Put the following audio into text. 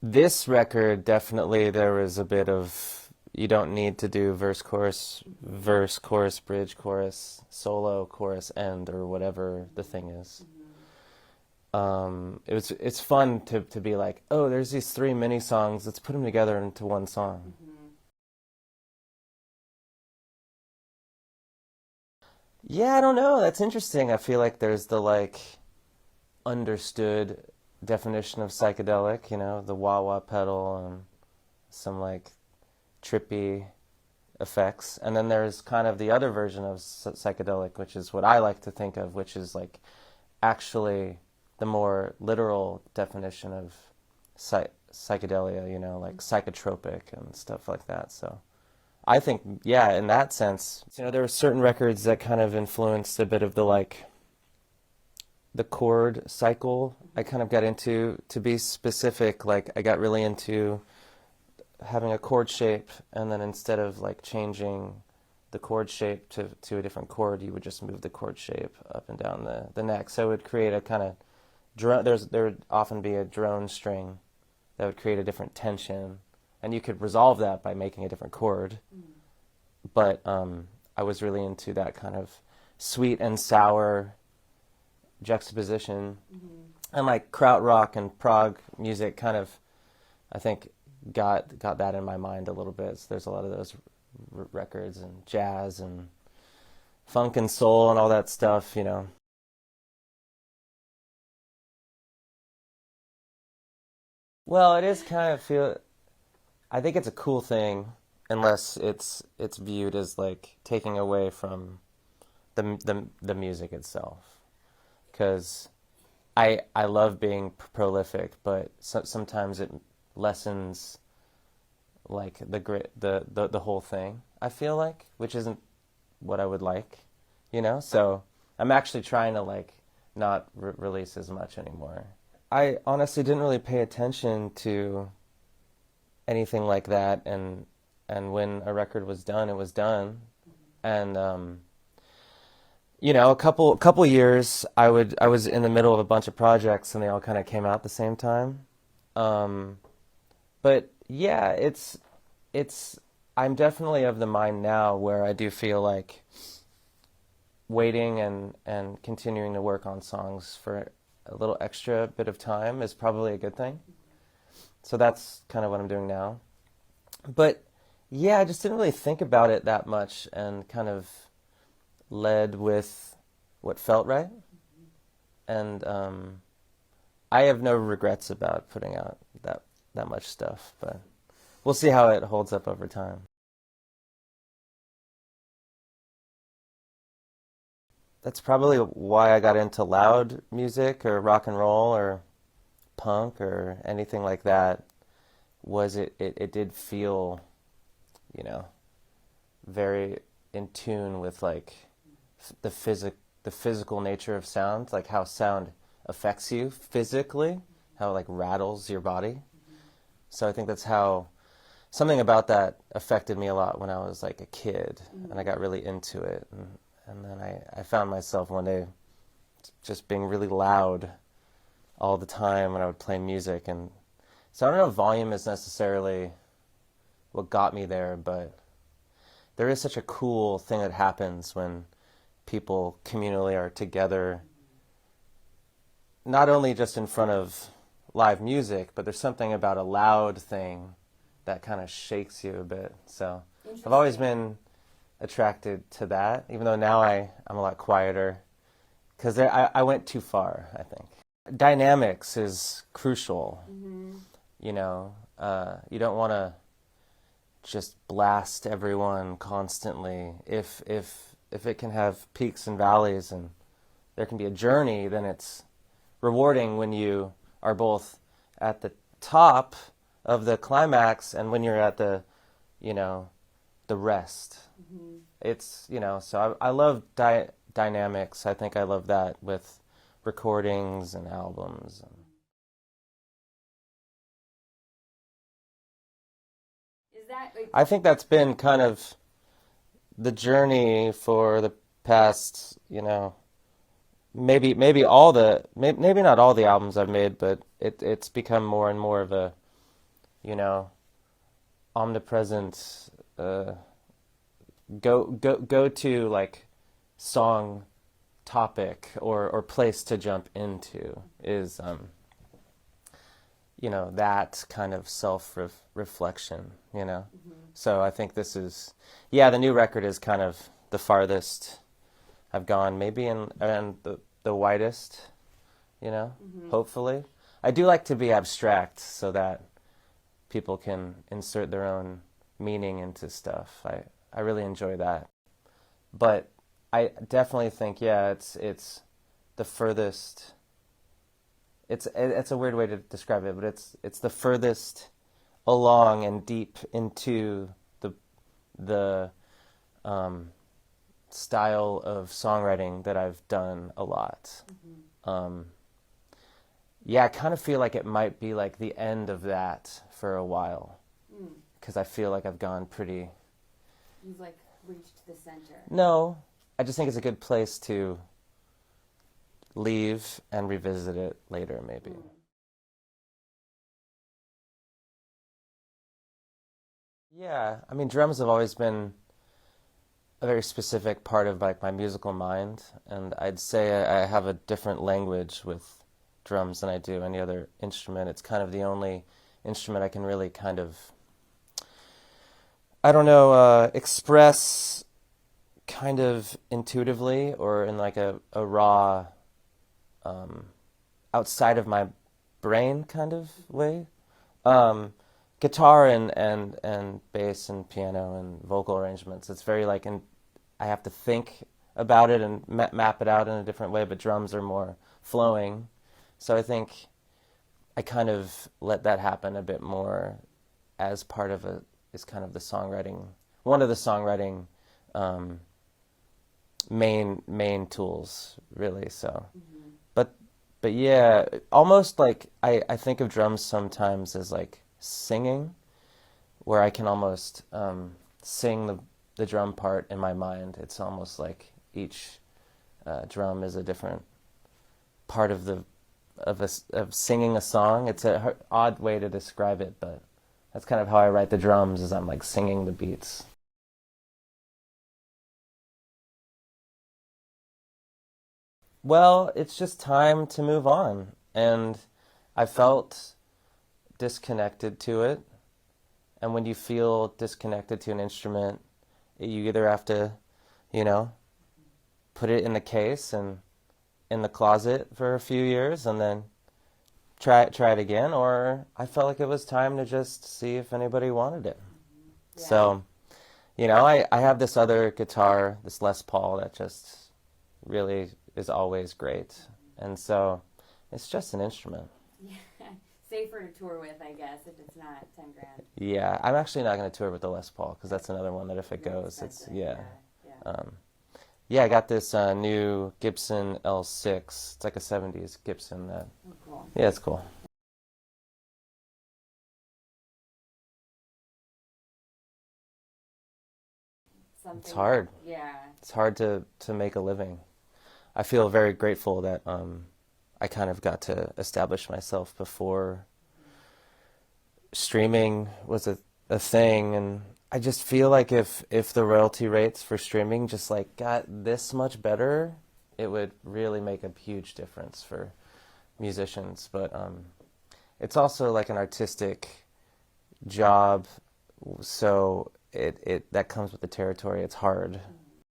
This record, definitely there was a bit of, you don't need to do verse, chorus, bridge, chorus, solo, chorus, end, or whatever the thing is. It's fun to be like, oh, there's these three mini songs. Let's put them together into one song. Yeah, I don't know. That's interesting. I feel like there's the like understood definition of psychedelic, the wah wah pedal and some like trippy effects. And then there's kind of the other version of psychedelic, which is what I like to think of, which is like actually the more literal definition of psychedelia, like psychotropic and stuff like that. So I think, yeah, in that sense, there were certain records that kind of influenced a bit of the like the chord cycle. I kind of got into, to be specific, like I got really into having a chord shape, and then instead of like changing the chord shape to a different chord, you would just move the chord shape up and down the neck. So it would create a kind of drone. There would often be a drone string that would create a different tension, and you could resolve that by making a different chord. But I was really into that kind of sweet and sour juxtaposition, and like krautrock and prog music kind of, I think, got that in my mind a little bit. So there's a lot of those records and jazz and funk and soul and all that stuff. Well, it is kind of feel. I think it's a cool thing, unless it's viewed as like taking away from the music itself. Because I love being prolific, but sometimes it lessens like the whole thing. I feel like, which isn't what I would like. So I'm actually trying to like not release as much anymore. I honestly didn't really pay attention to anything like that, and when a record was done, it was done, and a couple years I was in the middle of a bunch of projects, and they all kind of came out at the same time. Um, but yeah, it's I'm definitely of the mind now where I do feel like waiting and continuing to work on songs for a little extra bit of time is probably a good thing. So that's kind of what I'm doing now. But yeah, I just didn't really think about it that much, and kind of led with what felt right. And I have no regrets about putting out that much stuff, but we'll see how it holds up over time. That's probably why I got into loud music or rock and roll or punk or anything like that. Was it did feel, you know, very in tune with like the physical nature of sound, like how sound affects you physically, how it like rattles your body. So I think that's how something about that affected me a lot when I was like a kid, and I got really into it, and then I found myself one day just being really loud all the time when I would play music. And so I don't know if volume is necessarily what got me there, but there is such a cool thing that happens when people communally are together, not only just in front of live music, but there's something about a loud thing that kind of shakes you a bit. So I've always been attracted to that, even though now I'm a lot quieter, because I went too far, I think. Dynamics is crucial. You don't want to just blast everyone constantly. If it can have peaks and valleys, and there can be a journey, then it's rewarding when you are both at the top of the climax and when you're at you know, the rest. So I love dynamics. I think I love that with recordings and albums. Is that like, I think that's been kind of the journey for the past, maybe not all the albums I've made, but it's become more and more of a you know, omnipresent, go to like song topic or place to jump into is you know, that kind of self reflection, you know. So I think this is, yeah, the new record is kind of the farthest I've gone, maybe and the widest, you know, hopefully. I do like to be abstract so that people can insert their own meaning into stuff. I really enjoy that. But I definitely think, yeah, it's the furthest. It's a weird way to describe it, but it's the furthest along and deep into the style of songwriting that I've done a lot. Yeah, I kind of feel like it might be like the end of that for a while, because I feel like I've gone pretty. You've like reached the center. No, I just think it's a good place to leave and revisit it later, maybe. Yeah, I mean, drums have always been a very specific part of like my musical mind, and I'd say I have a different language with drums than I do any other instrument. It's kind of the only instrument I can really kind of, I don't know, express kind of intuitively or in like a raw, um, outside of my brain kind of way. Um, Guitar and bass and piano and vocal arrangements. It's very like, I have to think about it and map it out in a different way, but drums are more flowing. So I think I kind of let that happen a bit more as part of is kind of the songwriting, one of the songwriting um, main tools, really. So, but but yeah, almost like I think of drums sometimes as like singing, where I can almost sing the drum part in my mind. It's almost like each drum is a different part of of singing a song. It's a odd way to describe it, but that's kind of how I write the drums. Is I'm like singing the beats. Well, it's just time to move on, and I felt disconnected to it. And when you feel disconnected to an instrument, you either have to, you know, put it in the case and in the closet for a few years and then try it again, or I felt like it was time to just see if anybody wanted it. Yeah. So, you know, I have this other guitar, this Les Paul, that just really is always great. And so it's just an instrument. Yeah. Safer to tour with, I guess, if it's not 10 grand. Yeah, I'm actually not going to tour with the Les Paul because that's another one that if it Really goes, it's, expensive. yeah. Yeah. Yeah, I got this new Gibson L6. It's like a 70s Gibson that, Oh, cool. yeah, it's cool. It's Something. hard. Yeah. It's hard to make a living. I feel very grateful that I kind of got to establish myself before streaming was a thing, and I just feel like if the royalty rates for streaming just like got this much better, it would really make a huge difference for musicians. But it's also like an artistic job, so it that comes with the territory. It's hard.